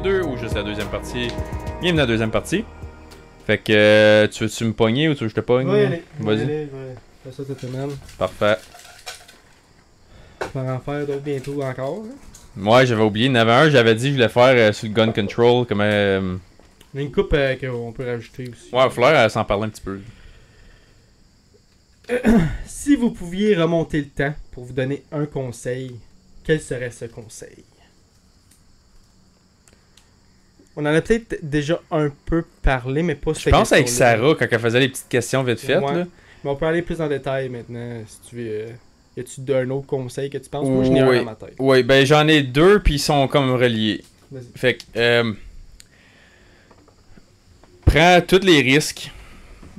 2 ou juste la deuxième partie. Bienvenue à la deuxième partie. Fait que tu veux-tu me pogner ou tu veux que je te pogne? Oui, allez. Vas-y. Allez, fais ça cette semaine. Parfait. On va en faire d'autres bientôt encore. Hein. Ouais, j'avais oublié. Il y en avait un, j'avais dit que je voulais faire sur le gun control. Comme, Il y a une coupe qu'on peut rajouter aussi. Ouais, Fleur, s'en parler un petit peu. Si vous pouviez remonter le temps pour vous donner un conseil, quel serait ce conseil? On en a peut-être déjà un peu parlé, mais pas Je pense avec Sarah, quand elle faisait les petites questions vite faites. Ouais. Là. Mais on peut aller plus en détail maintenant, si tu veux. Y a-tu un autre conseil que tu penses? Moi, je n'ai un dans ma tête. Oui, ben j'en ai deux, puis ils sont comme reliés. Vas-y. Fait que, prends tous les risques.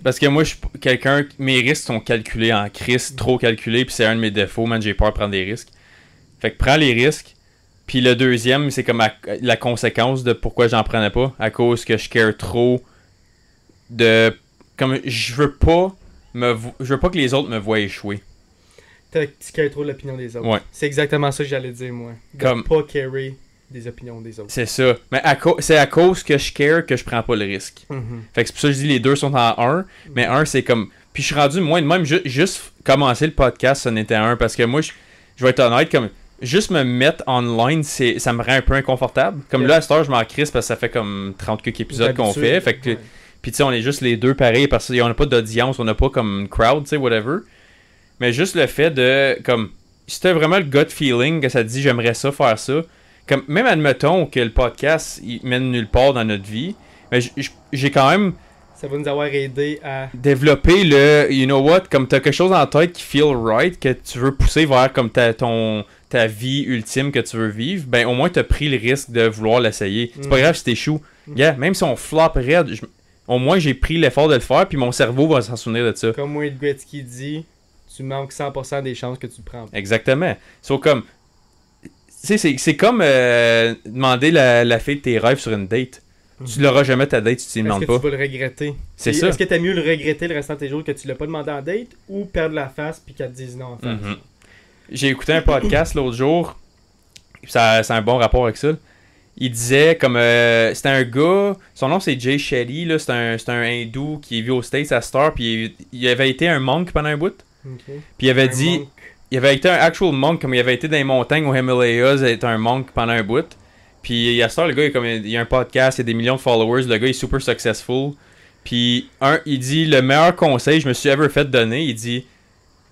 Parce que moi, je suis quelqu'un, mes risques sont calculés en crise, trop calculés, puis c'est un de mes défauts, man, j'ai peur de prendre des risques. Fait que prends les risques. Puis le deuxième, c'est comme la conséquence de pourquoi j'en prenais pas. À cause que je care trop de... Comme, je veux pas que les autres me voient échouer. Tu cares trop l'opinion des autres. Ouais. C'est exactement ça que j'allais dire, moi. De Comme... pas carer des opinions des autres. C'est ça. Mais c'est à cause que je care que je prends pas le risque. Fait que c'est pour ça que je dis les deux sont en un. Mais un, c'est comme... Puis je suis rendu, moi, de même, juste commencer le podcast, ça n'était un. Parce que moi, je vais être honnête, comme... Juste me mettre online, ça me rend un peu inconfortable. Comme Yeah. là, à cette heure, je m'en crisse parce que ça fait comme 30 quelques épisodes qu'on fait. Fait que... Ouais. Puis tu sais, on est juste les deux pareils parce qu'on n'a pas d'audience, on n'a pas comme une crowd, tu sais, whatever. Mais juste le fait de... Comme... Si t'as vraiment le gut feeling que ça te dit « J'aimerais ça, faire ça », comme même admettons que le podcast il mène nulle part dans notre vie, mais j'ai quand même Ça va nous avoir aidé à... développé le you know what, comme t'as quelque chose en tête qui feel right, que tu veux pousser vers comme ta vie ultime que tu veux vivre, ben au moins t'as pris le risque de vouloir l'essayer. C'est pas grave si t'échoues. Yeah, même si on flop raide, au moins j'ai pris l'effort de le faire, puis mon cerveau va s'en souvenir de ça. Comme Wayne Gretzky dit, tu manques 100% des chances que tu prends. Exactement. So, comme c'est comme demander la fille de tes rêves sur une date. Tu l'auras jamais ta date si tu ne demandes pas. Est-ce que tu vas le regretter? C'est Et ça. Est-ce que t'as mieux le regretter le restant de tes jours que tu l'as pas demandé en date ou perdre la face puis qu'elle te dise non en face? J'ai écouté un podcast l'autre jour. C'est un bon rapport avec ça. Il disait comme c'était un gars, son nom c'est Jay Shetty, là, c'est un hindou qui vit aux States à Star, puis il avait été un monk pendant un bout. Okay. Puis il avait Un dit monk. il avait été un actual monk, comme il avait été dans les montagnes aux Himalayas, il était un monk pendant un bout. Puis à Star, le gars, il a un podcast, il a des millions de followers, le gars est super successful. Puis il dit le meilleur conseil que je me suis ever fait donner, il dit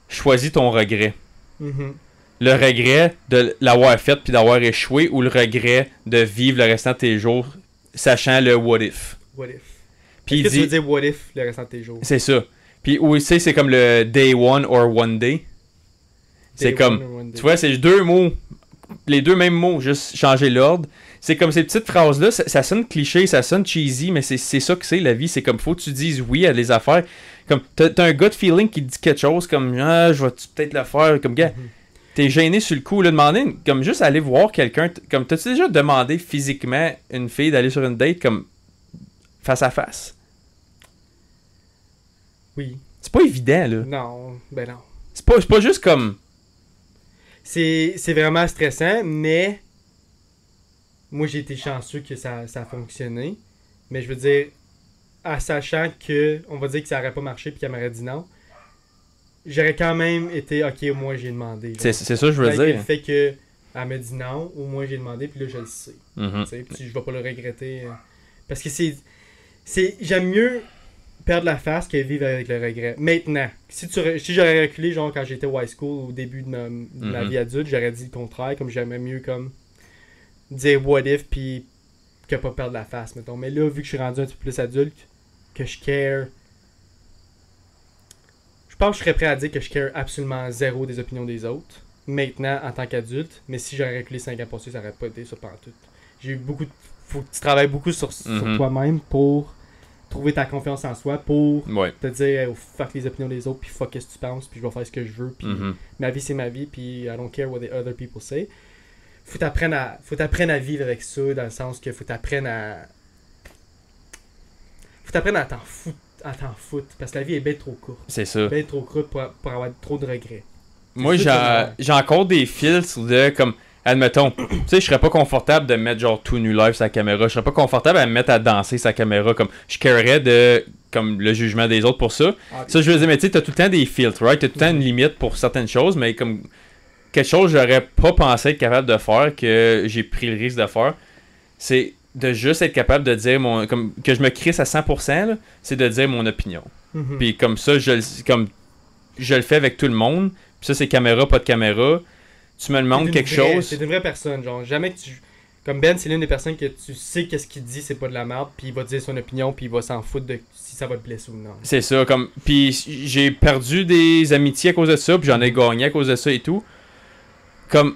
choisis ton regret. Mhm. Le regret de l'avoir fait puis d'avoir échoué ou le regret de vivre le restant de tes jours sachant le what if. What if? Puis Est-ce il que tu veux dit dire what if le restant de tes jours? c'est ça. Puis aussi c'est comme le day one or one day. C'est Day comme one or one day. tu vois, c'est deux mots, les deux mêmes mots, juste changer l'ordre. C'est comme ces petites phrases là, ça sonne cliché, ça sonne cheesy, mais c'est ça que c'est la vie, c'est comme faut que tu dises oui à des affaires. Comme t'as un gut feeling qui te dit quelque chose comme ah, je vais peut-être le faire comme gars. T'es gêné sur le coup, là, demander, comme juste aller voir quelqu'un, comme t'as-tu déjà demandé physiquement une fille d'aller sur une date, comme face à face? Oui. C'est pas évident, là. Non, ben non. C'est pas juste comme... C'est vraiment stressant, mais moi j'ai été chanceux que ça a fonctionné. Mais je veux dire, en sachant que, on va dire que ça aurait pas marché puis qu'elle m'aurait dit non, j'aurais quand même été ok, au moins j'ai demandé. C'est ça que je veux Malgré dire. le fait que elle m'a dit non, au moins j'ai demandé puis là je le sais. Mhm. Tu sais, puis je vais pas le regretter. Parce que j'aime mieux perdre la face que vivre avec le regret. Maintenant, si j'aurais reculé genre quand j'étais au high school au début de ma vie adulte, j'aurais dit le contraire, comme j'aimais mieux comme dire what if puis que pas perdre la face, mettons. Mais là, vu que je suis rendu un petit peu plus adulte, que je care, je pense que je serais prêt à dire que je care absolument zéro des opinions des autres maintenant en tant qu'adulte, mais si j'aurais reculé 5 ans passés, ça aurait pas été ça pantoute. J'ai eu beaucoup faut que tu travailles beaucoup sur toi-même pour trouver ta confiance en soi, pour te dire oh, fuck les opinions des autres, puis fuck ce que tu penses, puis je vais faire ce que je veux, puis ma vie c'est ma vie, puis I don't care what the other people say. Faut t'apprendre à vivre avec ça, dans le sens que faut t'apprendre à t'en foutre, parce que la vie est bien trop courte. C'est ça. Bien trop courte pour avoir trop de regrets. Moi, j'ai encore des filtres de comme admettons, tu sais, je serais pas confortable de mettre genre tout nu live sa caméra. Je serais pas confortable à me mettre à danser sa caméra. Comme, je carerais de comme le jugement des autres pour ça. Ça, je veux dire, mais tu sais, t'as tout le temps des filtres, right? T'as tout le temps une limite pour certaines choses, mais comme quelque chose que j'aurais pas pensé être capable de faire, que j'ai pris le risque de faire, c'est de juste être capable de dire comme que je me crisse à 100%, là, c'est de dire mon opinion. Puis comme ça, je le fais avec tout le monde. Puis ça, c'est caméra, pas de caméra. Tu me demandes quelque chose. C'est une vraie personne, genre, jamais que tu... Comme Ben, c'est l'une des personnes que tu sais qu'est-ce qu'il dit, c'est pas de la merde, puis il va dire son opinion, puis il va s'en foutre de si ça va te blesser ou non. C'est ça, comme... Puis j'ai perdu des amitiés à cause de ça, puis j'en ai gagné à cause de ça et tout. Comme...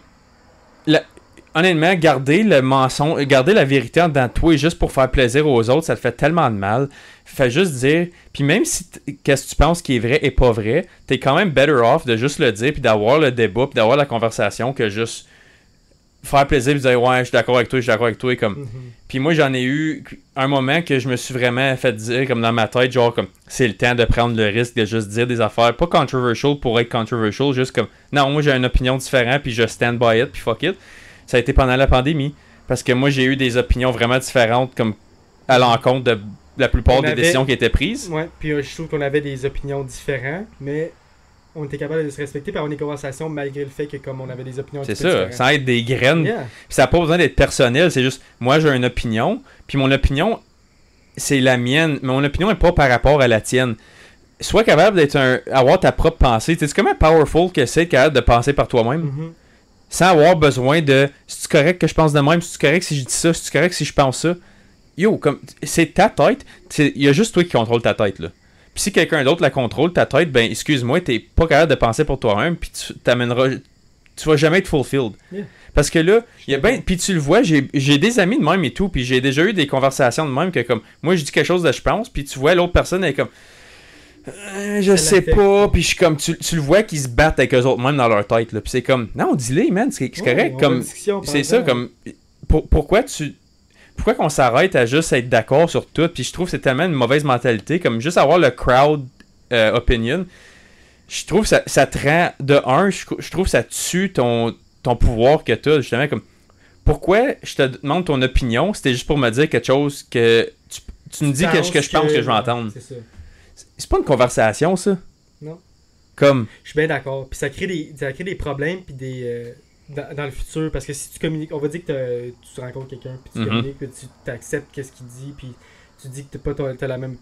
Honnêtement, garder le mensonge, garder la vérité en dedans de toi juste pour faire plaisir aux autres, ça te fait tellement de mal. Fait juste dire... Puis même si qu'est-ce que tu penses qui est vrai et pas vrai, t'es quand même better off de juste le dire, puis d'avoir le débat, puis d'avoir la conversation que juste... faire plaisir et dire ouais je suis d'accord avec toi et comme puis moi j'en ai eu un moment que je me suis vraiment fait dire comme dans ma tête genre comme c'est le temps de prendre le risque de juste dire des affaires pas controversial pour être controversial, juste comme non moi j'ai une opinion différente puis je stand by it puis fuck it. Ça a été pendant la pandémie parce que moi j'ai eu des opinions vraiment différentes comme à l'encontre de la plupart des décisions qui étaient prises. Ouais, puis je trouve qu'on avait des opinions différentes mais on était capable de se respecter par une conversation malgré le fait que comme on avait des opinions c'est ça, sans être des graines. Yeah. Ça n'a pas besoin d'être personnel, c'est juste moi j'ai une opinion, puis mon opinion c'est la mienne, mais mon opinion n'est pas par rapport à la tienne. Sois capable avoir ta propre pensée. C'est comment powerful que c'est capable de penser par toi-même sans avoir besoin de c'est-tu correct que je pense de même, c'est-tu correct si je dis ça, c'est-tu correct si je pense ça. Yo, comme c'est ta tête, il y a juste toi qui contrôle ta tête là. Puis si quelqu'un d'autre la contrôle, ta tête, ben excuse-moi, t'es pas capable de penser pour toi-même, puis tu vas jamais être fulfilled. Yeah. Parce que là, puis tu le vois, j'ai des amis de même et tout, puis j'ai déjà eu des conversations de même que comme, moi je dis quelque chose de je pense, puis tu vois l'autre personne elle est comme, je sais pas, puis je suis comme, tu le vois qu'ils se battent avec eux autres même dans leur tête, là, puis c'est comme, non, dis-le, man, c'est correct, comme, c'est ça, comme, pourquoi qu'on s'arrête à juste être d'accord sur tout? Puis je trouve que c'est tellement une mauvaise mentalité, comme juste avoir le crowd opinion. Je trouve que ça te rend, de un, je trouve que ça tue ton pouvoir que tu as, justement, comme, pourquoi je te demande ton opinion? C'était juste pour me dire quelque chose que tu me dis que je pense que je vais entendre. C'est ça. C'est pas une conversation, ça? Non. Comme... Je suis bien d'accord. Puis ça crée des problèmes, puis des... Dans le futur, parce que si tu communiques, on va dire que tu rencontres quelqu'un, puis tu communiques, puis tu acceptes qu'est-ce qu'il dit, puis tu dis que t'as la même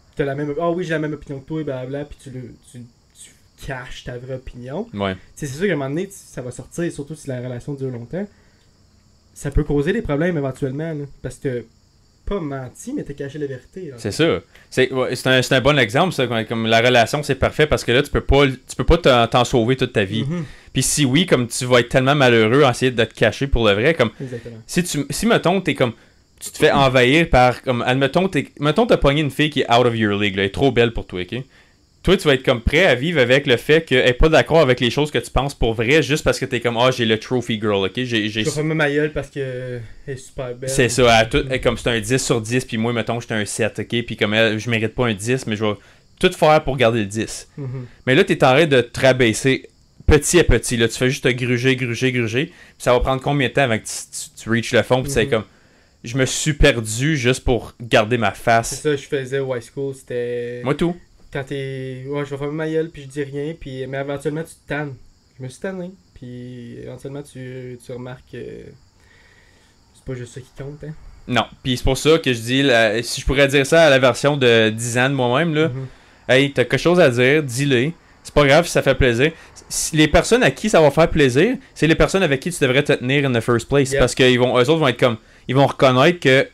oui, j'ai la même opinion que toi, et blablabla, puis tu caches ta vraie opinion. Ouais. C'est sûr qu'à un moment donné, ça va sortir, surtout si la relation dure longtemps. Ça peut causer des problèmes éventuellement, là, parce que pas menti, mais t'as caché la vérité. Là. C'est ça. C'est un bon exemple, ça. Comme la relation, c'est parfait parce que là, tu peux pas t'en sauver toute ta vie. Puis si oui, comme tu vas être tellement malheureux à essayer de te cacher pour le vrai, comme exactement. Si mettons, t'es comme tu te fais envahir par comme admettons t'as pogné une fille qui est out of your league, là, elle est trop belle pour toi, ok? Toi, tu vas être comme prêt à vivre avec le fait qu'elle est pas d'accord avec les choses que tu penses pour vrai, juste parce que t'es comme j'ai le trophy girl, ok? Je vais faire ma gueule parce que elle est super belle. C'est ça, comme c'est un 10 sur 10, puis moi, mettons, j'étais un 7, ok? Puis comme elle, je mérite pas un 10, mais je vais tout faire pour garder le 10. Mais là, t'es en train de te rabaisser petit à petit, là. Tu fais juste te gruger, puis ça va prendre combien de temps avant que tu reaches le fond, puis c'est comme... Je me suis perdu juste pour garder ma face. C'est ça, je faisais au high school, c'était... Moi tout. Quand t'es... Ouais, je vais faire ma gueule, puis je dis rien, puis... mais éventuellement, tu te tannes. Je me suis tanné, puis éventuellement, tu remarques que c'est pas juste ça qui compte, hein. Non, puis c'est pour ça que je dis, si je pourrais dire ça à la version de 10 ans de moi-même, là, hey, t'as quelque chose à dire, dis-le. C'est pas grave si ça fait plaisir. Les personnes à qui ça va faire plaisir, c'est les personnes avec qui tu devrais te tenir in the first place. Yep. Parce que eux autres vont être comme... Ils vont reconnaître que,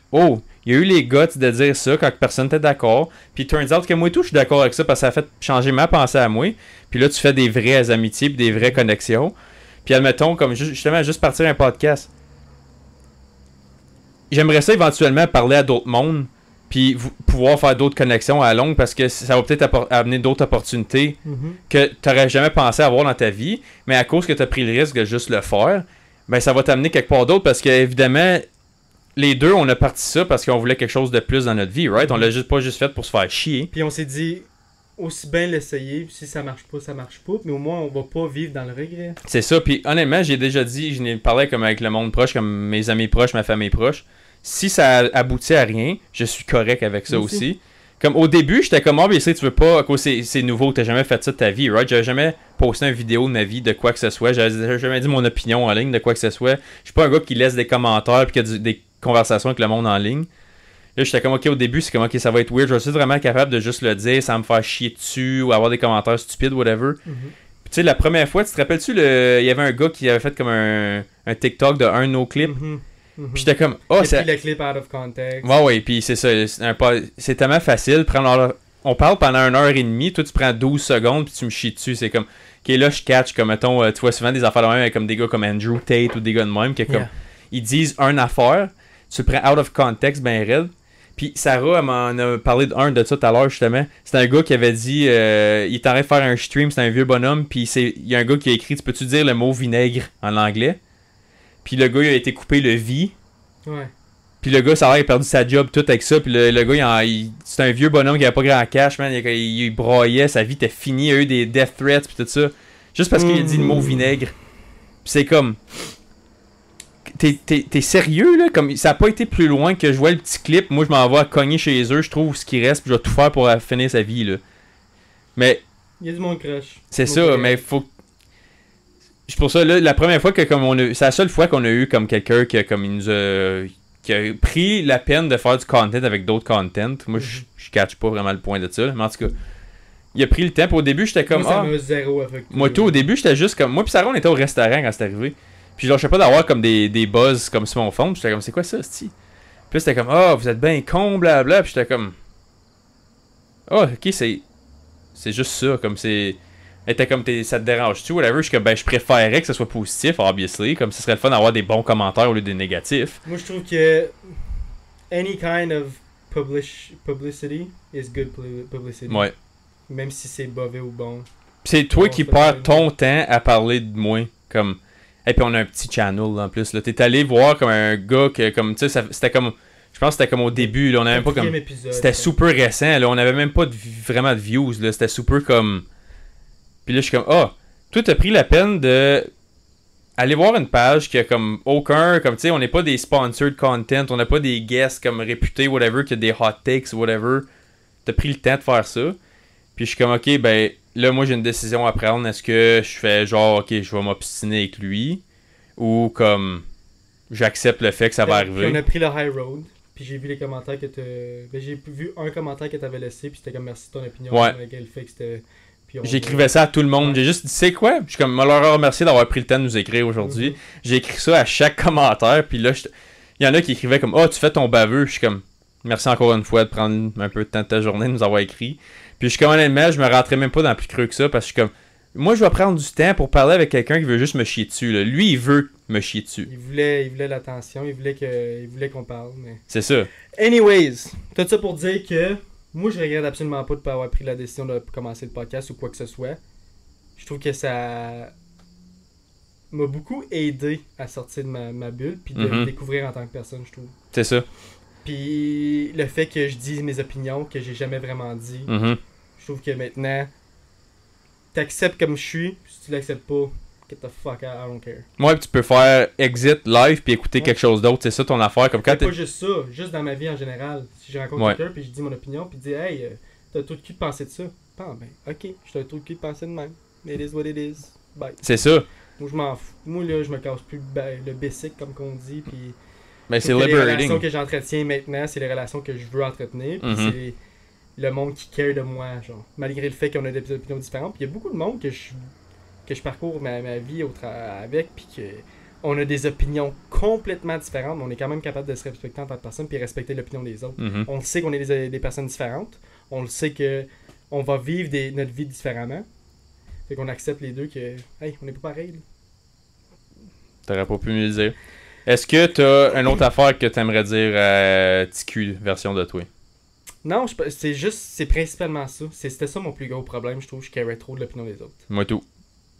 il y a eu les guts de dire ça quand personne n'était d'accord. Puis turns out que moi et tout, je suis d'accord avec ça parce que ça a fait changer ma pensée à moi. Puis là, tu fais des vraies amitiés puis des vraies connexions. Puis admettons, comme justement, juste partir un podcast. J'aimerais ça éventuellement parler à d'autres mondes puis pouvoir faire d'autres connexions à longue parce que ça va peut-être amener d'autres opportunités que tu n'aurais jamais pensé avoir dans ta vie. Mais à cause que tu as pris le risque de juste le faire, ben ça va t'amener quelque part d'autre parce que évidemment... Les deux, on a parti ça parce qu'on voulait quelque chose de plus dans notre vie, right? On l'a pas juste fait pour se faire chier. Puis on s'est dit, aussi bien l'essayer. Si ça marche pas, ça marche pas. Mais au moins, on va pas vivre dans le regret. C'est ça. Puis honnêtement, j'ai déjà dit, je n'ai parlé comme avec le monde proche, comme mes amis proches, ma famille proche. Si ça aboutit à rien, je suis correct avec ça aussi. Comme au début, j'étais comme, tu veux pas, c'est nouveau, t'as jamais fait ça de ta vie, right? J'avais jamais posté une vidéo de ma vie de quoi que ce soit. J'avais jamais dit mon opinion en ligne de quoi que ce soit. Je suis pas un gars qui laisse des commentaires et qui a des conversations avec le monde en ligne. Là, j'étais comme, au début, c'est comme, ça va être weird. Je suis vraiment capable de juste le dire sans me faire chier dessus ou avoir des commentaires stupides, whatever. Puis, tu sais, la première fois, tu te rappelles-tu, il y avait un gars qui avait fait comme un TikTok de un de nos clips. Puis j'étais comme, c'est le clip out of context. Ouais, puis c'est ça. C'est tellement facile. On parle pendant 1h30, toi, tu prends 12 secondes, puis tu me chies dessus. C'est comme, ok, là, je catch, comme, mettons, tu vois souvent des affaires de même avec comme des gars comme Andrew Tate ou des gars de même, qui comme, ils disent une affaire, tu le prends out of context, ben raide. Puis Sarah, elle m'en a parlé de ça tout à l'heure, justement. C'était un gars qui avait dit, il est en train de faire un stream, c'est un vieux bonhomme, puis il y a un gars qui a écrit, tu peux-tu dire le mot vinaigre en anglais? Puis le gars, il a été coupé le V. Ouais. Puis le gars, ça a l'air, il a perdu sa job tout avec ça. Puis le gars, c'est un vieux bonhomme qui avait pas grand cash, man. Il broyait, sa vie était finie, il a eu des death threats, puis tout ça. Juste parce qu'il a dit le mot vinaigre. Puis c'est comme... T'es sérieux, là? Comme, ça a pas été plus loin que je vois le petit clip. Moi, je m'en vais à cogner chez eux, je trouve ce qui reste, puis je vais tout faire pour finir sa vie, là. Mais... Il y a du monde crush. C'est ça, mais faut... C'est pour ça, là, la première fois que comme c'est la seule fois qu'on a eu comme quelqu'un qui a comme qui a pris la peine de faire du content avec d'autres contents. Moi, je catch pas vraiment le point de ça. Mais en tout cas, il a pris le temps. Puis au début, j'étais comme... Moi, ça m'a zéro affecté. Moi, tout, au début, j'étais juste comme... Moi puis Sarah, on était au restaurant quand c'est arrivé. Puis je lâchais pas d'avoir comme des buzz comme sur mon fond. Puis j'étais comme, c'est quoi ça, c'ti? Puis c'était comme, vous êtes bien con, blabla. Puis j'étais comme... ok, c'est juste ça. Comme c'est... Elle était comme, ça te dérange-tu, whatever. Je suis comme, je préférerais que ce soit positif, obviously. Comme ce serait le fun d'avoir des bons commentaires au lieu des négatifs. Moi, je trouve que any kind of publicity is good publicity. Ouais. Même si c'est mauvais ou bon. C'est toi qui perds ton temps à parler de moi. Comme... Et puis on a un petit channel là, en plus. Là. T'es allé voir comme un gars que, comme, tu sais, c'était comme... Je pense que c'était comme au début. Là, on avait même pas comme... C'était super récent. Là, on avait même pas vraiment de views. Là. C'était super comme... Puis là, je suis comme, toi, t'as pris la peine de aller voir une page qui a comme aucun, comme tu sais, on n'est pas des sponsored content, on n'a pas des guests comme réputés, whatever, qui a des hot takes, whatever. T'as pris le temps de faire ça. Puis je suis comme, ok, là, moi, j'ai une décision à prendre. Est-ce que je fais genre, ok, je vais m'obstiner avec lui, ou comme, j'accepte le fait que ça va arriver. On a pris le high road. Puis j'ai vu les commentaires que j'ai vu un commentaire que t'avais laissé, puis c'était comme, merci de ton opinion. Ouais. Malgré le fait que c'était... J'écrivais ça à tout le monde. J'ai juste dit, c'est quoi? Je suis comme, leur remercier d'avoir pris le temps de nous écrire aujourd'hui. J'ai écrit ça à chaque commentaire. Puis là, il y en a qui écrivaient comme, tu fais ton baveux. Je suis comme, merci encore une fois de prendre un peu de temps de ta journée de nous avoir écrit. Puis je suis comme, honnêtement, je me rentrais même pas dans plus creux que ça. Parce que je suis comme, moi, je vais prendre du temps pour parler avec quelqu'un qui veut juste me chier dessus. Là. Lui, il veut me chier dessus. Il voulait l'attention. Il voulait qu'on parle. Mais... C'est ça. Anyways, tout ça pour dire que moi, je regrette absolument pas de ne pas avoir pris la décision de commencer le podcast ou quoi que ce soit. Je trouve que ça m'a beaucoup aidé à sortir de ma bulle puis de me découvrir en tant que personne, je trouve. C'est ça. Puis le fait que je dise mes opinions que j'ai jamais vraiment dit, je trouve que maintenant, t'acceptes comme je suis. Si tu l'acceptes pas, get the fuck out, I don't care. Ouais, tu peux faire exit live puis écouter quelque chose d'autre. C'est ça ton affaire. Comme quand pas juste ça, juste dans ma vie en général. Si je rencontre quelqu'un puis je dis mon opinion puis je dis hey, t'as un trou de cul de penser de ça. Ok, j'ai un trou de cul de penser de même. It is what it is. Bye. C'est ça. Moi je m'en fous. Moi là, je me casse plus le basic comme qu'on dit puis. C'est liberating. Les relations que j'entretiens maintenant, c'est les relations que je veux entretenir. Puis c'est le monde qui care de moi, genre. Malgré le fait qu'on a des opinions différentes. Puis il y a beaucoup de monde que je parcours ma vie avec, puis qu'on a des opinions complètement différentes, mais on est quand même capable de se respecter en tant que personne, puis respecter l'opinion des autres. On le sait qu'on est des personnes différentes, on le sait qu'on va vivre notre vie différemment, fait qu'on accepte les deux que, hey, on n'est pas pareil. T'aurais pas pu mieux le dire. Est-ce que t'as une autre affaire que t'aimerais dire à TQ, version de toi? Non, c'est principalement ça. C'était ça mon plus gros problème, je trouve, je carais trop de l'opinion des autres. Moi tout.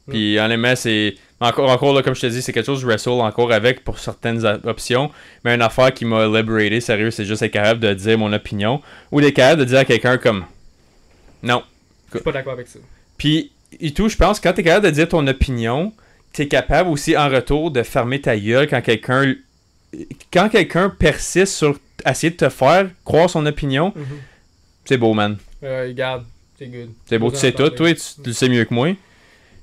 Puis honnêtement, c'est encore là, comme je te dis, c'est quelque chose que je wrestle encore avec pour certaines options. Mais une affaire qui m'a liberaté, sérieux, c'est juste être capable de dire mon opinion. Ou d'être capable de dire à quelqu'un comme non, Je suis pas d'accord avec ça. Puis, et tout, je pense que quand t'es capable de dire ton opinion, t'es capable aussi en retour de fermer ta gueule quand quelqu'un persiste sur essayer de te faire croire son opinion. C'est beau, man. Regarde, c'est good. C'est beau, tu sais tout. Toi, tu le sais mieux que moi.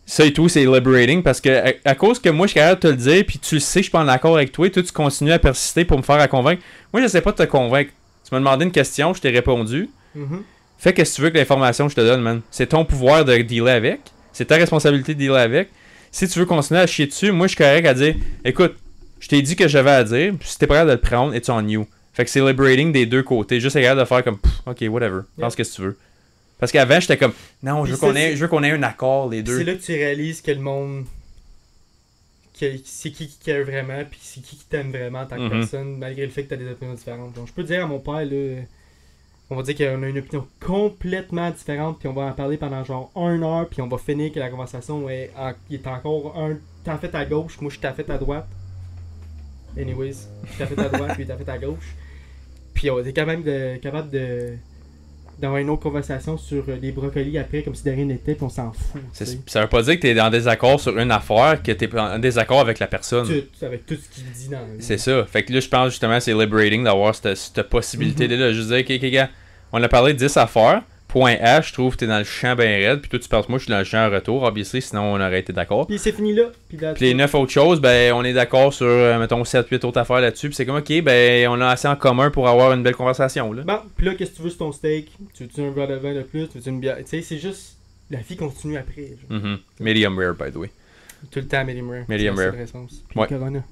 Ça et tout, c'est liberating parce que à cause que moi, je suis capable de te le dire, puis tu le sais, je suis pas en accord avec toi, tu continues à persister pour me faire à convaincre. Moi, je sais pas de te convaincre. Tu m'as demandé une question, je t'ai répondu. Fais qu'est-ce que tu veux que l'information que je te donne, man. C'est ton pouvoir de dealer avec. C'est ta responsabilité de dealer avec. Si tu veux continuer à chier dessus, moi, je suis correct à dire, écoute, je t'ai dit que j'avais à dire, puis si t'es prêt à le prendre, it's on you. Fait que c'est liberating des deux côtés. Juste capable de faire comme, ok, whatever. Pense ce que tu veux. Parce qu'avant, j'étais comme, non, je veux qu'on ait un accord, les deux. C'est là que tu réalises que le monde. C'est qui care vraiment, puis c'est qui t'aime vraiment en tant que personne, malgré le fait que t'as des opinions différentes. Donc, je peux te dire à mon père, là, on va dire qu'on a une opinion complètement différente, puis on va en parler pendant genre 1 heure, puis on va finir que la conversation il est encore t'en fait à gauche, moi je t'en fait à droite. Anyways, je t'en fait à droite, puis t'en fait à gauche. Puis on est quand même capable d'avoir une autre conversation sur les brocolis après, comme si de rien n'était, puis on s'en fout. Ça veut pas dire que t'es en désaccord sur une affaire, que t'es en désaccord avec la personne. Avec tout ce qu'il dit dans le... C'est ça. Fait que là, je pense justement c'est liberating d'avoir cette possibilité-là. Je disais, ok, gars, on a parlé de 10 affaires. Point H, je trouve que t'es dans le champ bien raide, puis toi tu penses moi je suis dans le champ en retour, obviously, sinon on aurait été d'accord. Puis c'est fini là. Puis les 9 autres choses, ben on est d'accord sur, mettons, 7-8 autres affaires là-dessus, puis c'est comme, ok, ben on a assez en commun pour avoir une belle conversation, là. Bon, puis là, qu'est-ce que tu veux sur ton steak? Tu veux-tu un verre de vin de plus? Tu veux-tu une bière? Tu sais, c'est juste, la vie continue après. Medium rare, by the way. Tout le temps medium rare. Medium rare. Puis une Corona.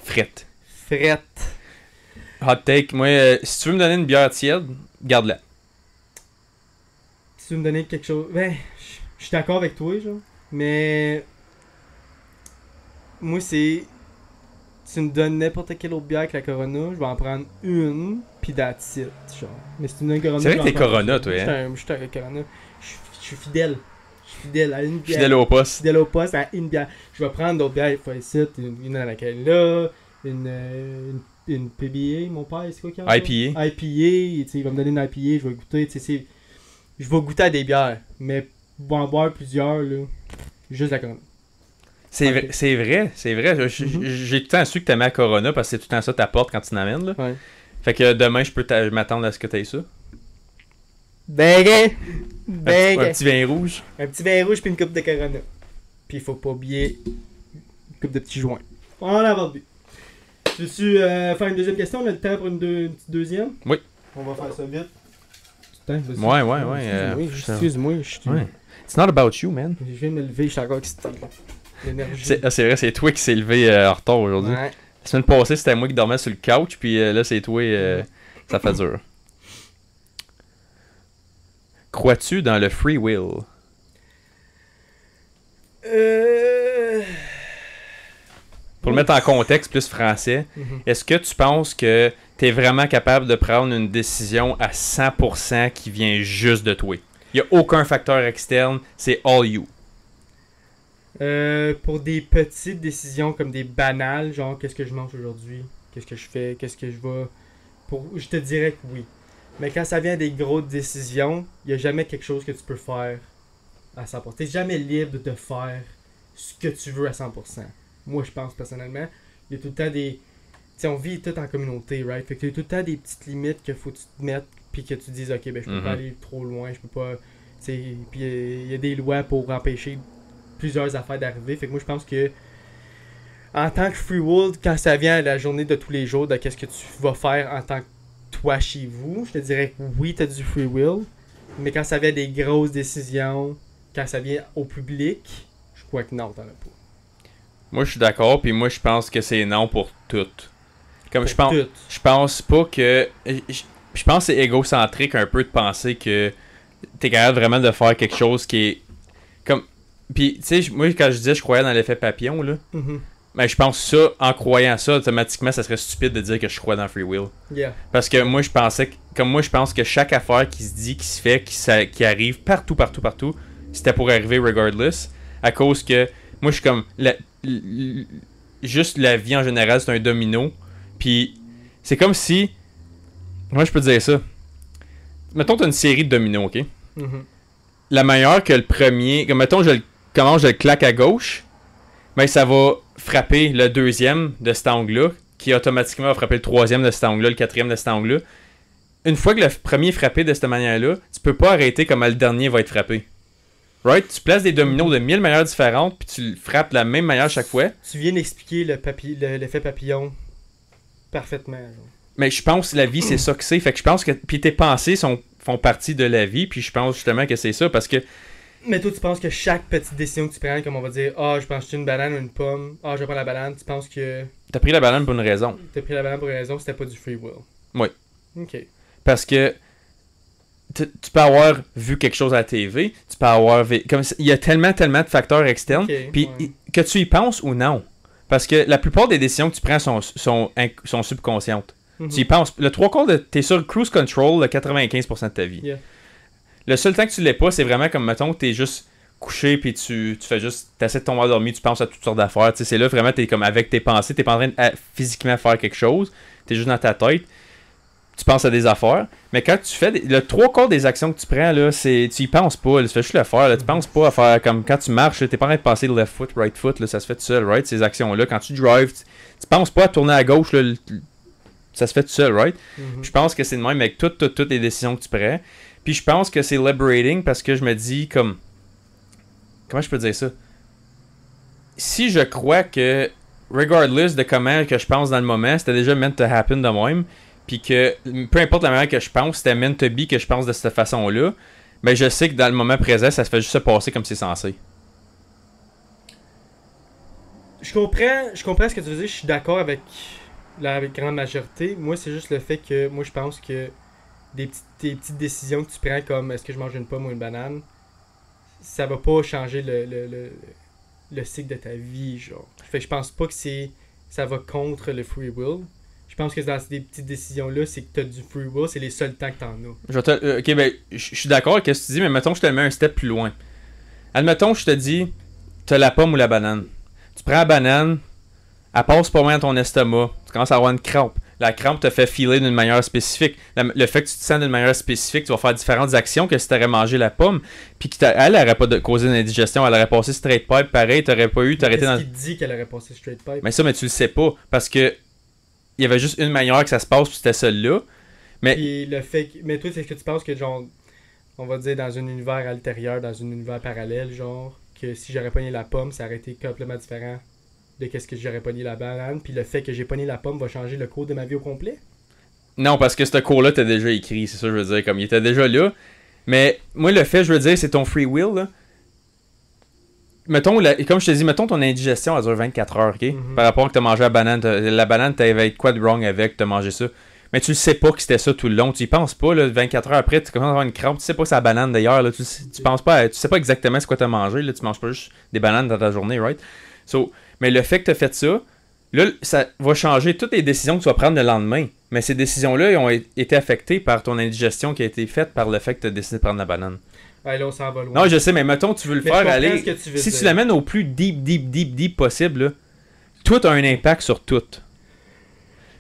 Frette. Hot take, moi, si tu veux me donner une bière tiède, garde-la. Si tu veux me donner quelque chose... Ben, je suis d'accord avec toi, genre. Mais... Moi, c'est... Tu me donnes n'importe quelle autre bière que la Corona, je vais en prendre une, pis that's it, genre. Mais si tu me donnes une Corona... C'est vrai que t'es Corona, toi, hein? Je suis un Corona. Je suis fidèle. Je suis fidèle à une bière. Fidèle au poste. Fidèle au poste à une bière. Je vais prendre d'autres bières, il faut essayer, une dans laquelle là, une PBA, mon père, c'est quoi qu'il y a? IPA. IPA, il va me donner une IPA, je vais goûter, tu sais, je vais goûter à des bières, mais pour en boire plusieurs, là, juste la Corona. C'est vrai. J'ai tout le temps su que t'aimais la Corona parce que c'est tout le temps ça t'apporte quand tu l'amènes, là. Ouais. Fait que demain, je peux m'attendre à ce que t'aies ça. Un petit vin rouge. Un petit vin rouge puis une coupe de Corona. Puis il faut pas oublier une coupe de petits joints. On a vendu. Tu veux-tu faire une deuxième question? On a le temps pour une petite deuxième? Oui. On va faire ça vite. Ouais. Excuse-moi. Ouais. It's not about you, man. Je viens de me lever, je suis encore excité. L'énergie. C'est vrai, c'est toi qui s'est levé en retard aujourd'hui. Ouais. La semaine passée, c'était moi qui dormais sur le couch, puis là, c'est toi, ça fait dur. Crois-tu dans le free will? Pour le mettre en contexte plus français, est-ce que tu penses que tu es vraiment capable de prendre une décision à 100% qui vient juste de toi? Il n'y a aucun facteur externe, c'est all you. Pour des petites décisions comme des banales, genre qu'est-ce que je mange aujourd'hui, qu'est-ce que je fais, qu'est-ce que je vais... Je te dirais que oui. Mais quand ça vient des grosses décisions, il n'y a jamais quelque chose que tu peux faire à 100%. Tu n'es jamais libre de faire ce que tu veux à 100%. Moi, je pense personnellement, il y a tout le temps des... Tu sais, on vit tout en communauté, right? Fait que il y a tout le temps des petites limites qu'il faut que tu te mettes, puis que tu te dises, ok, ben je peux pas aller trop loin, je peux pas... Tu sais, puis il y a des lois pour empêcher plusieurs affaires d'arriver. Fait que moi, je pense que en tant que free will, quand ça vient à la journée de tous les jours, de qu'est-ce que tu vas faire en tant que toi chez vous, je te dirais que oui, t'as du free will. Mais quand ça vient des grosses décisions, quand ça vient au public, je crois que non, t'en as pas. Moi, je suis d'accord, puis moi, je pense que c'est non pour tout. Comme pour je pense pas que... Je pense que c'est égocentrique un peu de penser que t'es capable vraiment de faire quelque chose qui est... comme. Puis, tu sais, moi, quand je disais je croyais dans l'effet papillon, là, ben, je pense ça, en croyant ça, automatiquement, ça serait stupide de dire que je crois dans free will. Yeah. Parce que moi, je pense que chaque affaire qui se dit, qui se fait, qui arrive partout, c'était pour arriver regardless. À cause que, moi, je suis comme... juste la vie en général, c'est un domino. Puis, c'est comme si... Moi, je peux te dire ça. Mettons, t'as une série de dominos, ok? la meilleure que le premier. Comme mettons, comment je le claque à gauche, ben ça va frapper le deuxième de cet angle-là, qui automatiquement va frapper le troisième de cet angle-là, le quatrième de cet angle-là. Une fois que le premier est frappé de cette manière-là, tu peux pas arrêter comme le dernier va être frappé. Right? Tu places des dominos de 1000 manières différentes, puis tu le frappes de la même manière chaque fois. Tu viens d'expliquer l'effet papillon parfaitement. Genre. Mais je pense que la vie, c'est ça que c'est. Fait que je pense que. Puis tes pensées font partie de la vie, puis je pense justement que c'est ça, parce que. Mais toi, tu penses que chaque petite décision que tu prends, comme on va dire, je pense que c'est une banane ou une pomme, je vais prendre la banane, tu penses que. T'as pris la banane pour une raison. T'as pris la banane pour une raison, c'était pas du free will. Oui. Ok. Parce que. Tu peux avoir vu quelque chose à la TV, tu peux avoir comme il y a tellement de facteurs externes, puis que tu y penses ou non. Parce que la plupart des décisions que tu prends sont subconscientes. Tu y penses. Le 3/4 de t'es sur cruise control le 95% de ta vie. Yeah. Le seul temps que tu l'es pas, c'est vraiment comme mettons que t'es juste couché puis tu fais juste t'essaies de tomber endormi, tu penses à toutes sortes d'affaires. Tu sais, c'est là vraiment t'es comme avec tes pensées, t'es pas en train de physiquement faire quelque chose, t'es juste dans ta tête. Tu penses à des affaires, mais quand tu fais le 3/4 des actions que tu prends là, tu y penses pas, là, tu fais juste le faire, là, tu penses pas à faire comme quand tu marches, là, t'es pas en train de passer le left foot, right foot, là, ça se fait tout seul, right, ces actions là, quand tu drives, tu penses pas à tourner à gauche, là, ça se fait tout seul, right. Je pense que c'est de même avec toutes les décisions que tu prends, puis je pense que c'est liberating parce que je me dis comme comment je peux dire ça, si je crois que regardless de comment que je pense dans le moment, c'était déjà meant to happen de même. Puis que peu importe la manière que je pense, c'était meant to be que je pense de cette façon-là, ben je sais que dans le moment présent, ça se fait juste se passer comme c'est censé. Je comprends ce que tu veux dire, je suis d'accord avec la grande majorité. Moi, c'est juste le fait que moi je pense que des petites décisions que tu prends comme est-ce que je mange une pomme ou une banane, ça va pas changer le cycle de ta vie, genre. Fait que je pense pas que ça va contre le free will. Je pense que dans ces petites décisions-là, c'est que t'as du free will, c'est les seuls temps que t'en as. Ok, ben, je suis d'accord avec ce que tu dis, mais mettons, je te le mets un step plus loin. Admettons, je te dis, t'as la pomme ou la banane. Tu prends la banane, elle passe pas loin dans ton estomac, tu commences à avoir une crampe. La crampe te fait filer d'une manière spécifique. Le fait que tu te sens d'une manière spécifique, tu vas faire différentes actions que si t'aurais mangé la pomme, puis elle aurait pas causé une indigestion, elle aurait passé straight pipe, pareil, t'aurais pas eu, t'aurais été dans... Qu'est-ce qui te dit qu'elle aurait passé straight pipe? Mais tu le sais pas, parce que il y avait juste une manière que ça se passe, puis c'était celle-là. Mais puis le fait mais toi, c'est ce que tu penses que genre, on va dire dans un univers altérieur, dans un univers parallèle, genre, que si j'aurais pogné la pomme, ça aurait été complètement différent de qu'est-ce que j'aurais pogné la banane, puis le fait que j'ai pogné la pomme va changer le cours de ma vie au complet? Non, parce que ce cours-là, t'as déjà écrit, c'est ça que je veux dire, comme il était déjà là. Mais moi, le fait, je veux dire, c'est ton free will, là. Mettons, comme je te dis, mettons ton indigestion, elle dure 24 heures, ok? Par rapport à que t'as mangé la banane, t'avais quoi de wrong avec, t'as mangé ça. Mais tu le sais pas que c'était ça tout le long, tu y penses pas, là, 24 heures après, tu commences à avoir une crampe, tu sais pas que c'est la banane d'ailleurs, là, tu penses pas, tu sais pas exactement ce que t'as mangé, là, tu manges pas juste des bananes dans ta journée, right? Mais le fait que t'as fait ça, là, ça va changer toutes les décisions que tu vas prendre le lendemain. Mais ces décisions-là, ils ont été affectées par ton indigestion qui a été faite par le fait que t'as décidé de prendre la banane. Ouais, là, on s'en va loin. Non, je sais, mais mettons, tu veux le faire aller. Si tu l'amènes au plus deep possible, là, tout a un impact sur tout.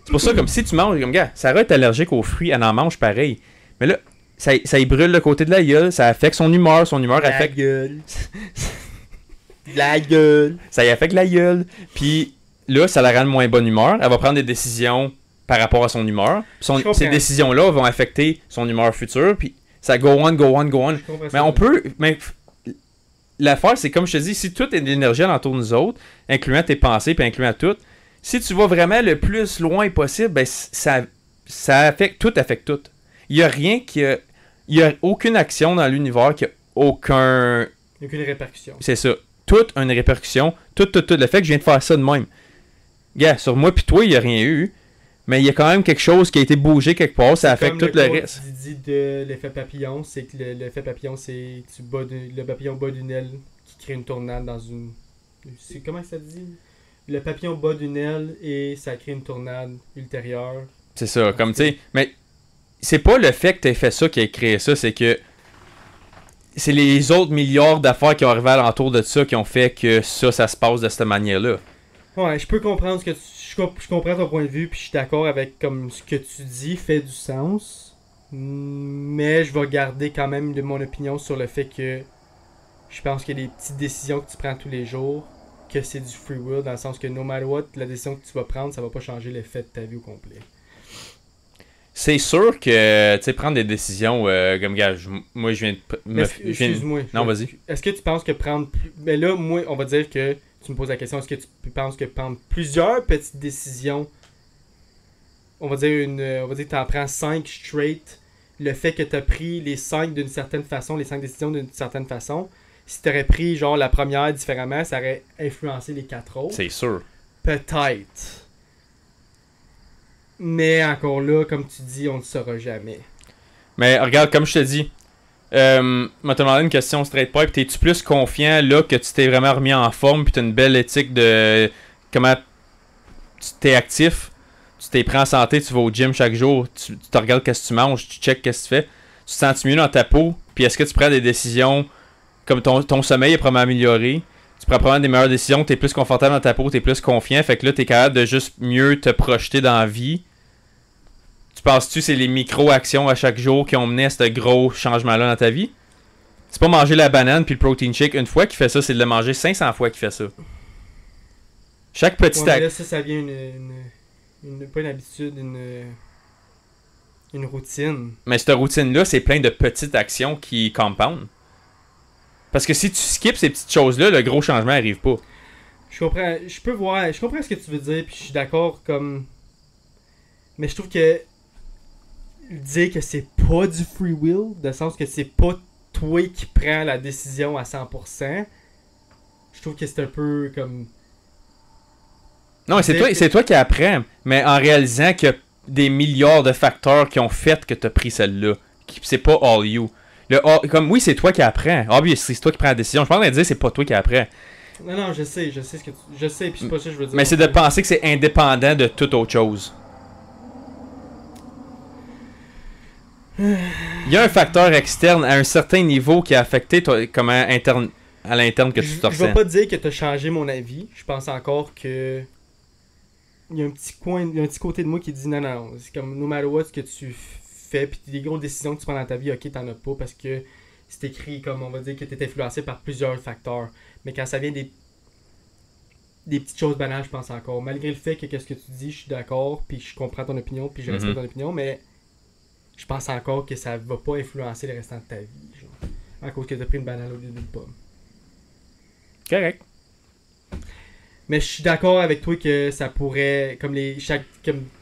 C'est pour ça, comme si tu manges, comme gars, Sarah est allergique aux fruits, elle en mange pareil. Mais là, ça y brûle le côté de la gueule, ça affecte son humeur affecte. La gueule. Ça y affecte la gueule. Puis là, ça la rend de moins bonne humeur. Elle va prendre des décisions par rapport à son humeur. Ces décisions-là vont affecter son humeur future. Puis ça go on. Mais on peut. Mais l'affaire, c'est comme je te dis, si tout est de l'énergie alentour de nous autres, incluant tes pensées puis incluant tout, si tu vas vraiment le plus loin possible, ben ça affecte tout. Il y a rien il y a aucune action dans l'univers qui a aucune répercussion. C'est ça. Toute une répercussion. Tout. Le fait que je viens de faire ça de même. Gars, sur moi puis toi, il n'y a rien eu. Mais il y a quand même quelque chose qui a été bougé quelque part, ça affecte tout le reste. Ce dit de l'effet papillon, c'est que l'effet papillon, c'est le papillon bas d'une aile qui crée une tornade dans une... Comment ça dit? Le papillon bas d'une aile et ça crée une tornade ultérieure. C'est ça, comme tu sais. Mais c'est pas le fait que tu aies fait ça qui a créé ça, c'est que c'est les autres milliards d'affaires qui ont arrivé alentour de ça qui ont fait que ça se passe de cette manière-là. Ouais, je peux comprendre je comprends ton point de vue, puis je suis d'accord avec comme ce que tu dis fait du sens, Mais je vais garder quand même mon opinion sur le fait que je pense qu'il y a des petites décisions que tu prends tous les jours, que c'est du free will, dans le sens que no matter what, la décision que tu vas prendre, ça va pas changer l'effet de ta vie au complet. C'est sûr que, tu sais, prendre des décisions, comme gars, moi je viens de... Excuse-moi. Non, vas-y. Est-ce que tu penses que prendre... Mais là, moi, on va dire que tu me poses la question, est-ce que tu penses que prendre plusieurs petites décisions, on va dire que tu en prends 5 straight, le fait que tu as pris les 5 d'une certaine façon, les 5 décisions d'une certaine façon, si tu aurais pris genre la première différemment, ça aurait influencé les 4 autres. C'est sûr. Peut-être. Mais encore là, comme tu dis, on ne le saura jamais. Mais regarde, comme je te dis, m'a te demandé une question straight pipe. T'es-tu plus confiant là que tu t'es vraiment remis en forme puis t'as une belle éthique de comment tu t'es actif, tu t'es pris en santé, tu vas au gym chaque jour, tu te regardes qu'est-ce que tu manges, tu checkes qu'est-ce que tu fais, tu te sens mieux dans ta peau, puis est-ce que tu prends des décisions comme ton sommeil est probablement amélioré, tu prends probablement des meilleures décisions, t'es plus confortable dans ta peau, t'es plus confiant, fait que là t'es capable de juste mieux te projeter dans la vie. Tu penses-tu que c'est les micro-actions à chaque jour qui ont mené à ce gros changement-là dans ta vie? C'est pas manger la banane puis le protein shake une fois qui fait ça, c'est de le manger 500 fois qui fait ça. Chaque petit acte. Là, ça vient pas une habitude, une routine. Mais cette routine-là, c'est plein de petites actions qui compoundent. Parce que si tu skips ces petites choses-là, le gros changement n'arrive pas. Je comprends ce que tu veux dire, puis je suis d'accord comme... Mais je trouve que dire que c'est pas du free will, dans le sens que c'est pas toi qui prends la décision à 100%, je trouve que c'est un peu comme... Non, c'est toi qui apprends, mais en réalisant qu'il y a des milliards de facteurs qui ont fait que tu as pris celle-là. C'est pas all you. Oui, c'est toi qui apprends. Ah oui, c'est toi qui prends la décision. Je pense que dire c'est pas toi qui apprends. Non, je sais ce que je sais, puis c'est pas ça que je veux dire. Mais c'est de penser que c'est indépendant de toute autre chose. Il y a un facteur externe à un certain niveau qui a affecté comment à l'interne que tu te ressens. Je vais pas dire que tu as changé mon avis. Je pense encore que il y a un petit côté de moi qui dit non. C'est comme no matter what ce que tu fais, puis des grosses décisions que tu prends dans ta vie, ok, t'en as pas parce que c'est écrit comme on va dire que t'es influencé par plusieurs facteurs. Mais quand ça vient des petites choses banales, je pense encore. Malgré le fait que qu'est-ce que tu dis, je suis d'accord, puis je comprends ton opinion, puis je respecte ton opinion, mais je pense encore que ça va pas influencer le restant de ta vie, genre. À cause que t'as pris une banane au lieu d'une pomme. Correct. Mais je suis d'accord avec toi que ça pourrait, comme chaque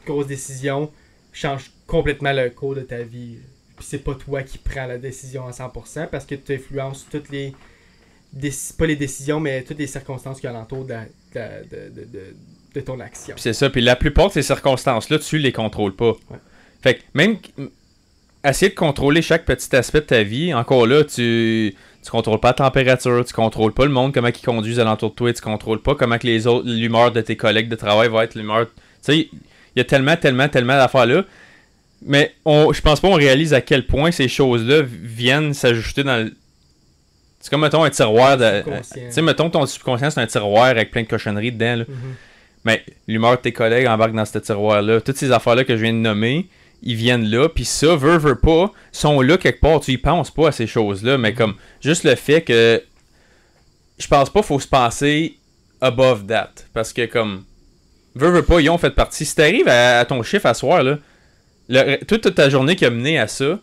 grosse décision, change complètement le cours de ta vie. Puis c'est pas toi qui prends la décision à 100% parce que tu influences toutes les... pas les décisions, mais toutes les circonstances qui alentour de ton action. Puis c'est ça. Puis la plupart de ces circonstances-là, tu les contrôles pas. Ouais. Fait que même essayer de contrôler chaque petit aspect de ta vie, encore là, tu contrôles pas la température, tu contrôles pas le monde, comment ils conduisent alentour de toi, tu contrôles pas comment que l'humeur de tes collègues de travail va être l'humeur. Tu sais, il y a tellement d'affaires là. Mais je pense pas qu'on réalise à quel point ces choses-là viennent s'ajouter dans le... C'est comme, mettons, un tiroir de... Tu sais, mettons, ton subconscient, c'est un tiroir avec plein de cochonneries dedans, là. Mais l'humeur de tes collègues embarque dans ce tiroir-là. Toutes ces affaires-là que je viens de nommer, ils viennent là, puis ça, veut pas, sont là quelque part. Tu y penses pas à ces choses-là, mais comme, juste le fait que... Je pense pas qu'il faut se penser above that. Parce que, comme... Veut pas, ils ont fait partie. Si t'arrives à ton chiffre à soir, là, toute ta journée qui a mené à ça,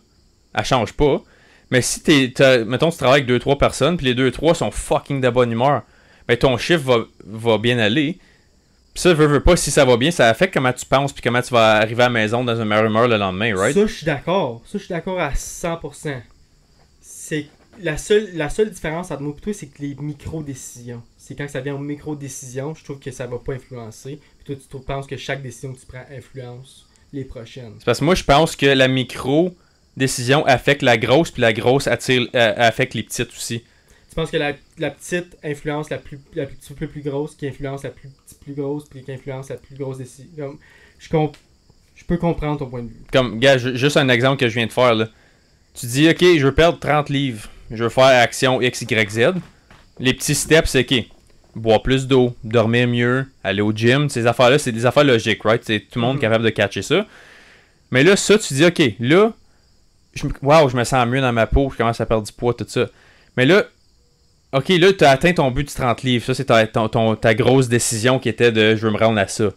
elle change pas. Mais si mettons, tu travailles avec 2-3 personnes, puis les 2-3 sont fucking de bonne humeur, ben ton chiffre va bien aller. Puis ça, veut pas, si ça va bien, ça affecte comment tu penses, puis comment tu vas arriver à la maison dans une meilleure humeur le lendemain, right? Ça, je suis d'accord. Ça, je suis d'accord à 100%. C'est la seule différence entre moi et toi, c'est que les micro-décisions. C'est quand ça vient aux micro-décisions, je trouve que ça va pas influencer. Puis toi, tu penses que chaque décision que tu prends influence les prochaines. C'est parce que moi, je pense que la micro-décision affecte la grosse, puis la grosse affecte les petites aussi. Tu penses que la petite influence la plus grosse, qui influence la plus grosse, puis qui influence la plus grosse décision. Je peux comprendre ton point de vue. Comme, gars, juste un exemple que je viens de faire, là. Tu dis, ok, je veux perdre 30 livres. Je veux faire action X, Y, Z. Les petits steps, c'est ok. Boire plus d'eau, dormir mieux, aller au gym. Ces affaires-là, c'est des affaires logiques, right? C'est tout le monde capable de catcher ça. Mais là, ça, tu dis, ok, là, Wow, je me sens mieux dans ma peau, je commence à perdre du poids, tout ça. Mais là, ok, là, tu as atteint ton but du 30 livres. Ça, c'est ta grosse décision qui était de je veux me rendre à ça.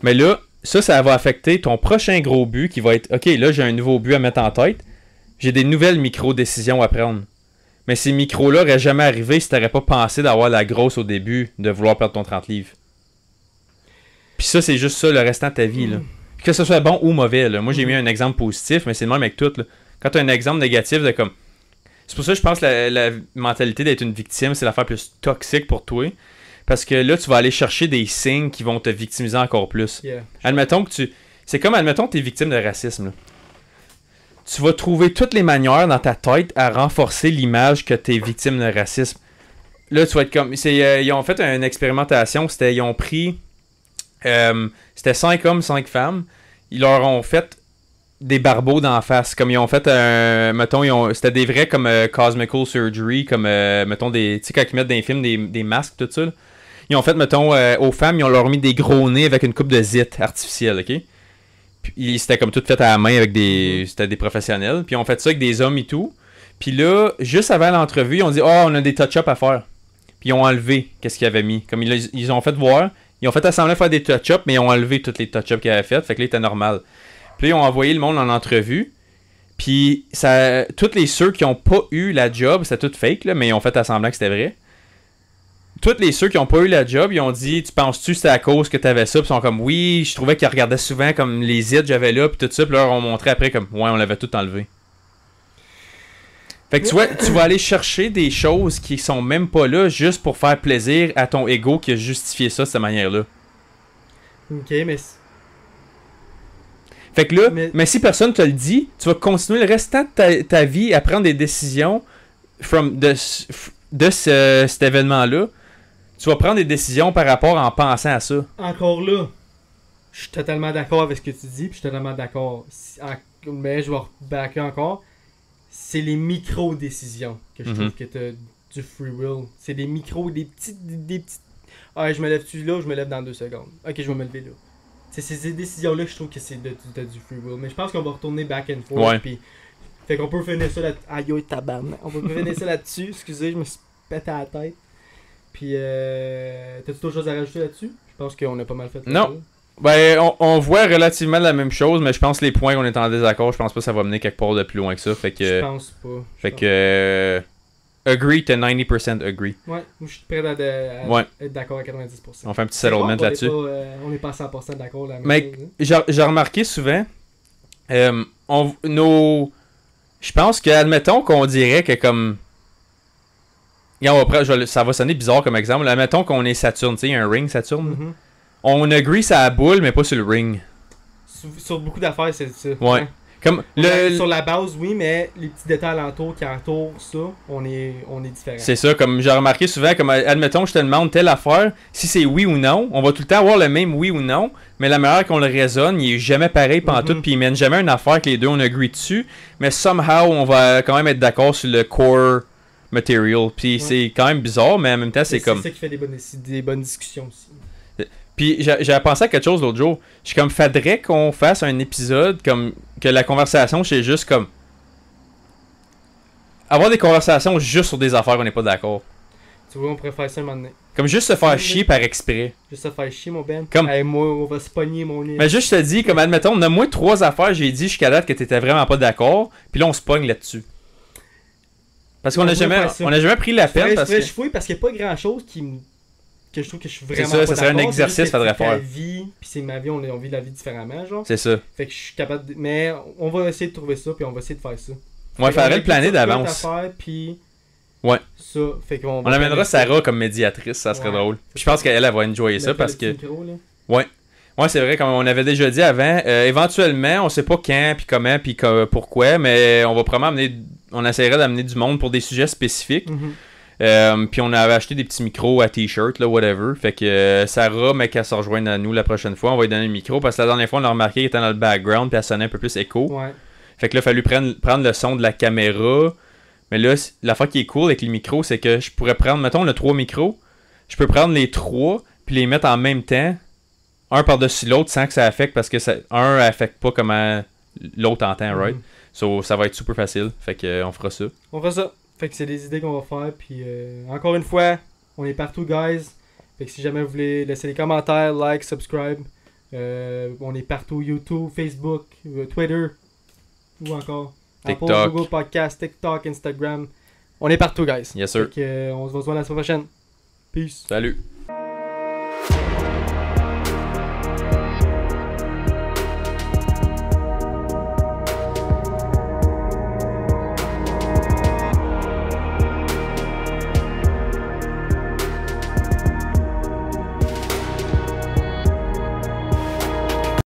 Mais là, ça va affecter ton prochain gros but qui va être ok, là, j'ai un nouveau but à mettre en tête. J'ai des nouvelles micro-décisions à prendre. Mais ces micros-là n'auraient jamais arrivé si tu n'aurais pas pensé d'avoir la grosse au début de vouloir perdre ton 30 livres. Puis ça, c'est juste ça le restant de ta vie, là. Que ce soit bon ou mauvais, là. Moi, j'ai mis un exemple positif, mais c'est le même avec tout, là. Quand tu as un exemple négatif de comme... C'est pour ça que je pense que la mentalité d'être une victime, c'est l'affaire plus toxique pour toi. Parce que là, tu vas aller chercher des signes qui vont te victimiser encore plus. Yeah. Admettons que c'est comme, admettons que tu es victime de racisme, là. Tu vas trouver toutes les manières dans ta tête à renforcer l'image que tu es victime de racisme. Là, tu vas être comme... ils ont fait une expérimentation, ils ont pris... c'était 5 hommes, 5 femmes. Ils leur ont fait des barbeaux d'en face. Comme ils ont fait mettons, c'était des vrais comme cosmical surgery, comme mettons tu sais quand ils mettent dans les films des masques, tout ça. Là. Ils ont fait, mettons, aux femmes, ils ont leur mis des gros nez avec une coupe de zit artificielle, ok? Puis c'était comme tout fait à la main avec c'était des professionnels. Puis ils ont fait ça avec des hommes et tout. Puis là, juste avant l'entrevue, ils ont dit on a des touch-up à faire. Puis ils ont enlevé qu'est-ce qu'ils avaient mis. Comme ils ont fait voir. Ils ont fait assembler à faire des touch-ups, mais ils ont enlevé tous les touch-ups qu'ils avaient fait. Fait que là, il était normal. Puis là, ils ont envoyé le monde en entrevue. Puis, tous les ceux qui n'ont pas eu la job, c'était tout fake, là, mais ils ont fait assembler que c'était vrai. Tous les ceux qui n'ont pas eu la job, ils ont dit tu penses-tu que c'était à cause que tu avais ça? Puis ils sont comme oui, je trouvais qu'ils regardaient souvent comme les zits que j'avais là, puis tout ça. Puis là, ils ont montré après comme ouais, on l'avait tout enlevé. Fait que tu vas aller chercher des choses qui sont même pas là juste pour faire plaisir à ton ego qui a justifié ça de cette manière-là. Ok, mais... Fait que là, mais si personne te le dit, tu vas continuer le restant de ta vie à prendre des décisions de cet événement-là. Tu vas prendre des décisions par rapport en pensant à ça. Encore là, je suis totalement d'accord avec ce que tu dis, puis je suis totalement d'accord. Mais je vais rebacker encore. C'est les micro-décisions que je trouve que t'as du free will. C'est des petites... Ah, je me lève-tu là ou je me lève dans 2 secondes? Ok, je vais me lever là. C'est ces décisions-là que je trouve que c'est t'as du free will. Mais je pense qu'on va retourner back and forth. Puis... Fait qu'on peut finir ça là-dessus. Aïe, yo, tabarnak. On peut finir ça là-dessus. Excusez, je me suis pété à la tête. Puis, t'as-tu d'autres choses à rajouter là-dessus? Je pense qu'on a pas mal fait. Non. Ben, on voit relativement la même chose, mais je pense que les points qu'on est en désaccord, je pense pas que ça va mener quelque part de plus loin que ça. Fait que, je pense pas. Fait que... agree to 90% agree. Ouais, moi je suis prêt à être d'accord à 90%. On fait un petit settlement là-dessus. On n'est pas à 100% d'accord là. Mais j'ai remarqué souvent, je pense que, admettons qu'on dirait que comme... ça va sonner bizarre comme exemple. Admettons qu'on est Saturne, tu sais, il y a un ring Saturne. On agree sur la boule, mais pas sur le ring. Sur beaucoup d'affaires, c'est ça. Ouais. Hein? Comme sur la base, oui, mais les petits détails alentours qui entourent ça, on est différents. C'est ça, comme j'ai remarqué souvent, comme admettons, je te demande telle affaire, si c'est oui ou non, on va tout le temps avoir le même oui ou non, mais la manière qu'on le raisonne, il est jamais pareil pantoute, puis il mène jamais une affaire que les deux on agree dessus, mais somehow on va quand même être d'accord sur le core material, puis c'est quand même bizarre, mais en même temps c'est comme... C'est ça qui fait des bonnes discussions aussi. Puis j'ai pensé à quelque chose l'autre jour. Je suis comme, faudrait qu'on fasse un épisode comme que la conversation, c'est juste comme avoir des conversations juste sur des affaires qu'on n'est pas d'accord. Tu vois, on pourrait faire ça un moment donné. Comme juste se faire chier par exprès. Juste se faire chier, mon Ben. Comme... Hey, moi, on va se pogner, mon nez. Mais juste, je te dis, comme admettons, nomme-moi 3 affaires, j'ai dit jusqu'à date que t'étais vraiment pas d'accord, puis là, on se pogne là-dessus. Parce qu'on n'a jamais pris la peine. Je fouille parce qu'il n'y a pas grand-chose que je trouve que je suis vraiment pas d'accord. C'est ça, ça serait un exercice qu'il faudrait faire. C'est ma vie, puis c'est ma vie, on vit la vie différemment, genre. C'est ça. Fait que je suis capable de... Mais on va essayer de trouver ça, puis on va essayer de faire ça. On va faire le planer d'avance. Puis... Ouais. Ça, fait qu'on on amènera Sarah comme médiatrice, ça serait drôle. Puis je pense qu'elle va enjoyer ça parce que... Ouais, c'est vrai, comme on avait déjà dit avant, éventuellement, on sait pas quand, puis comment, puis pourquoi, mais on va probablement on essaierait d'amener du monde pour des sujets spécifiques. Puis on avait acheté des petits micros à t-shirt, là, whatever. Fait que Sarah, mais qu'elle se rejoigne à nous la prochaine fois, on va lui donner le micro. Parce que la dernière fois, on a remarqué qu'elle était dans le background, puis elle sonnait un peu plus écho. Ouais. Fait que là, il a fallu prendre le son de la caméra. Mais là, l'affaire qui est cool avec les micros, c'est que je pourrais prendre, mettons, on a 3 micros. Je peux prendre les 3, puis les mettre en même temps, un par-dessus l'autre, sans que ça affecte, parce que un affecte pas comment l'autre entend, right? So, ça va être super facile. Fait que on fera ça. On fera ça. Fait que c'est des idées qu'on va faire. Puis encore une fois, on est partout, guys. Fait que si jamais vous voulez laisser des commentaires, like, subscribe. On est partout, YouTube, Facebook, Twitter. Ou encore TikTok. Apple, Google Podcast, TikTok, Instagram. On est partout, guys. Yes, sir. Fait que, on se revoit la semaine prochaine. Peace. Salut.